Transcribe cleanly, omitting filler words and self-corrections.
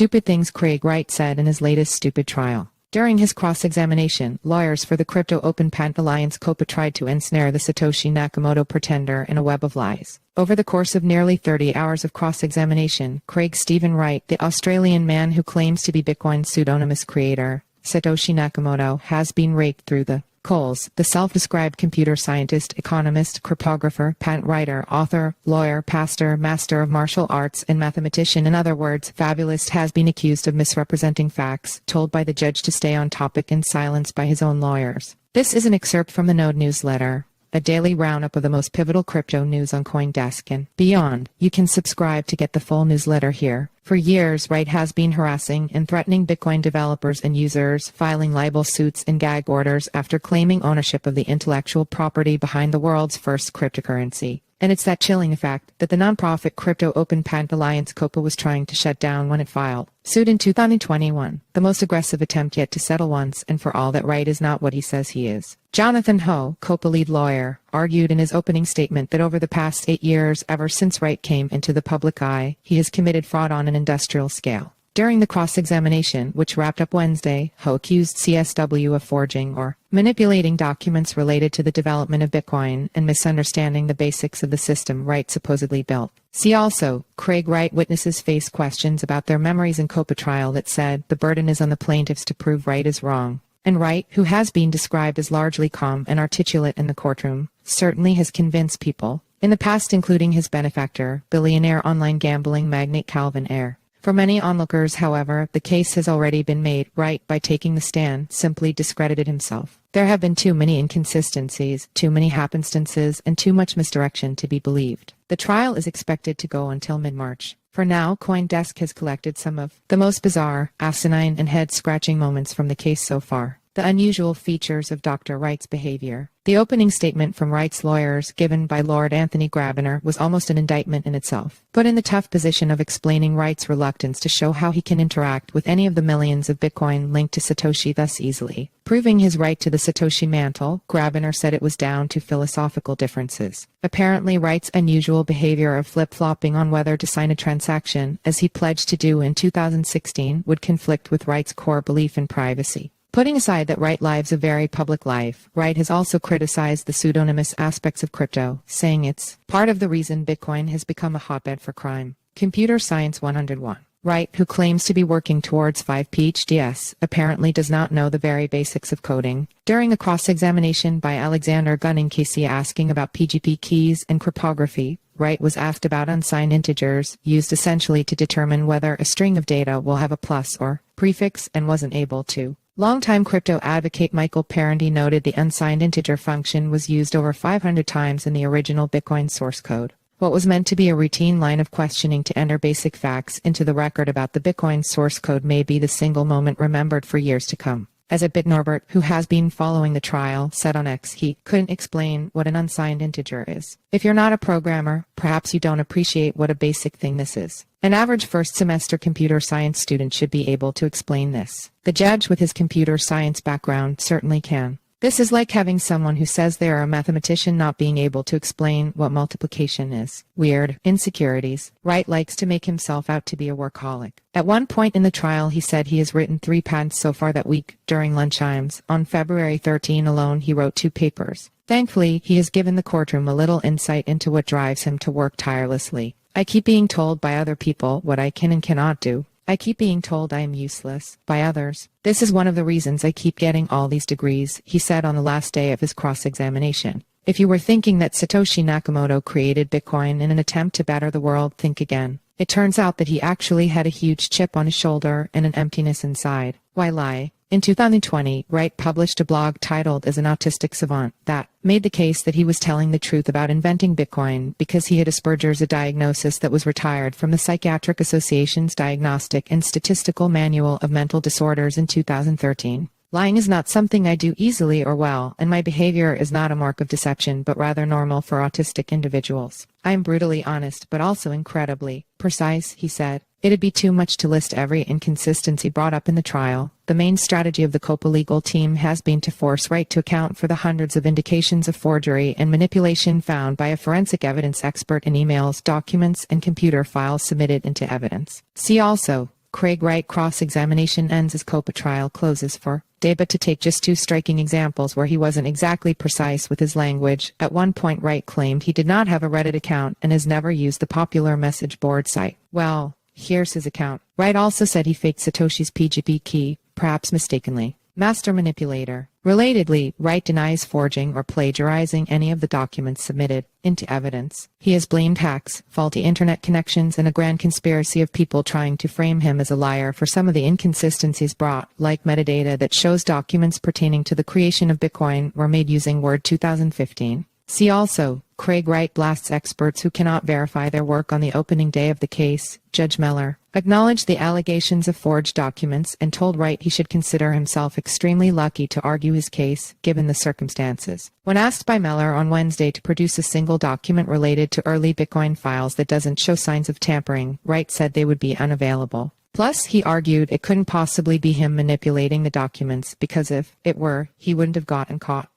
Stupid things Craig Wright said in his latest stupid trial. During his cross-examination, lawyers for the Crypto Open Patent Alliance COPA tried to ensnare the Satoshi Nakamoto pretender in a web of lies. Over the course of nearly 30 hours of cross-examination, Steven Wright, the Australian man who claims to be Bitcoin's pseudonymous creator, Satoshi Nakamoto, has been raked through the coals. The self-described computer scientist, economist, cryptographer, patent writer, author, lawyer, pastor, master of martial arts, and mathematician, in other words, fabulist, has been accused of misrepresenting facts, told by the judge to stay on topic and silenced by his own lawyers. This is an excerpt from the Node newsletter, a daily roundup of the most pivotal crypto news on CoinDesk and beyond. You can subscribe to get the full newsletter here. For years, Wright has been harassing and threatening Bitcoin developers and users, filing libel suits and gag orders after claiming ownership of the intellectual property behind the world's first cryptocurrency. And it's that chilling fact that the nonprofit Crypto Open Patent Alliance COPA was trying to shut down when it filed suit in 2021, the most aggressive attempt yet to settle once and for all that Wright is not what he says he is. Jonathan Ho, COPA lead lawyer, argued in his opening statement that over the past 8 years, ever since Wright came into the public eye, he has committed fraud on an industrial scale. During the cross-examination, which wrapped up Wednesday, Ho accused CSW of forging or manipulating documents related to the development of Bitcoin and misunderstanding the basics of the system Wright supposedly built. See also, Craig Wright witnesses face questions about their memories in COPA trial that said the burden is on the plaintiffs to prove Wright is wrong. And Wright, who has been described as largely calm and articulate in the courtroom, certainly has convinced people, in the past including his benefactor, billionaire online gambling magnate Calvin Ayre. For many onlookers, however, the case has already been made. Wright, by taking the stand, simply discredited himself. There have been too many inconsistencies, too many happenstances, and too much misdirection to be believed. The trial is expected to go until mid-March. For now, CoinDesk has collected some of the most bizarre, asinine, and head-scratching moments from the case so far. The unusual features of Dr. Wright's behavior. The opening statement from Wright's lawyers, given by Lord Anthony Grabiner, was almost an indictment in itself. Put in the tough position of explaining Wright's reluctance to show how he can interact with any of the millions of Bitcoin linked to Satoshi thus easily. Proving his right to the Satoshi mantle, Grabiner said it was down to philosophical differences. Apparently, Wright's unusual behavior of flip-flopping on whether to sign a transaction, as he pledged to do in 2016, would conflict with Wright's core belief in privacy. Putting aside that Wright lives a very public life, Wright has also criticized the pseudonymous aspects of crypto, saying it's part of the reason Bitcoin has become a hotbed for crime. Computer Science 101. Wright, who claims to be working towards 5 PhDs, apparently does not know the very basics of coding. During a cross-examination by Alexander Gunning Casey asking about PGP keys and cryptography, Wright was asked about unsigned integers, used essentially to determine whether a string of data will have a plus or prefix, and wasn't able to. Longtime crypto advocate Michael Parenti noted the unsigned integer function was used over 500 times in the original Bitcoin source code. What was meant to be a routine line of questioning to enter basic facts into the record about the Bitcoin source code may be the single moment remembered for years to come. As a BitNorbert, who has been following the trial, said on X he couldn't explain what an unsigned integer is. If you're not a programmer, perhaps you don't appreciate what a basic thing this is. An average first-semester computer science student should be able to explain this. The judge with his computer science background certainly can. This is like having someone who says they are a mathematician not being able to explain what multiplication is. Weird. Insecurities. Wright likes to make himself out to be a workaholic. At one point in the trial, he said he has written 3 patents so far that week, during lunch chimes. On February 13 alone, he wrote 2 papers. Thankfully, he has given the courtroom a little insight into what drives him to work tirelessly. I keep being told by other people what I can and cannot do. I keep being told I am useless by others. This is one of the reasons I keep getting all these degrees, he said on the last day of his cross-examination. If you were thinking that Satoshi Nakamoto created Bitcoin in an attempt to better the world, think again. It turns out that he actually had a huge chip on his shoulder and an emptiness inside. Why lie? In 2020, Wright published a blog titled As an Autistic Savant that made the case that he was telling the truth about inventing Bitcoin because he had Asperger's, a diagnosis that was retired from the Psychiatric Association's Diagnostic and Statistical Manual of Mental Disorders in 2013. Lying is not something I do easily or well, and my behavior is not a mark of deception but rather normal for autistic individuals. I am brutally honest but also incredibly precise, he said. It'd be too much to list every inconsistency brought up in the trial. The main strategy of the COPA legal team has been to force Wright to account for the hundreds of indications of forgery and manipulation found by a forensic evidence expert in emails, documents, and computer files submitted into evidence. See also, Craig Wright cross-examination ends as COPA trial closes for day. But to take just two striking examples where he wasn't exactly precise with his language, at one point Wright claimed he did not have a Reddit account and has never used the popular message board site. Well, here's his account. Wright also said he faked Satoshi's PGP key, perhaps mistakenly. Master manipulator. Relatedly, Wright denies forging or plagiarizing any of the documents submitted into evidence. He has blamed hacks, faulty internet connections, and a grand conspiracy of people trying to frame him as a liar for some of the inconsistencies brought, like metadata that shows documents pertaining to the creation of Bitcoin were made using Word 2015. See also, Craig Wright blasts experts who cannot verify their work on the opening day of the case. Judge Meller acknowledged the allegations of forged documents and told Wright he should consider himself extremely lucky to argue his case, given the circumstances. When asked by Meller on Wednesday to produce a single document related to early Bitcoin files that doesn't show signs of tampering, Wright said they would be unavailable. Plus, he argued it couldn't possibly be him manipulating the documents because if it were, he wouldn't have gotten caught.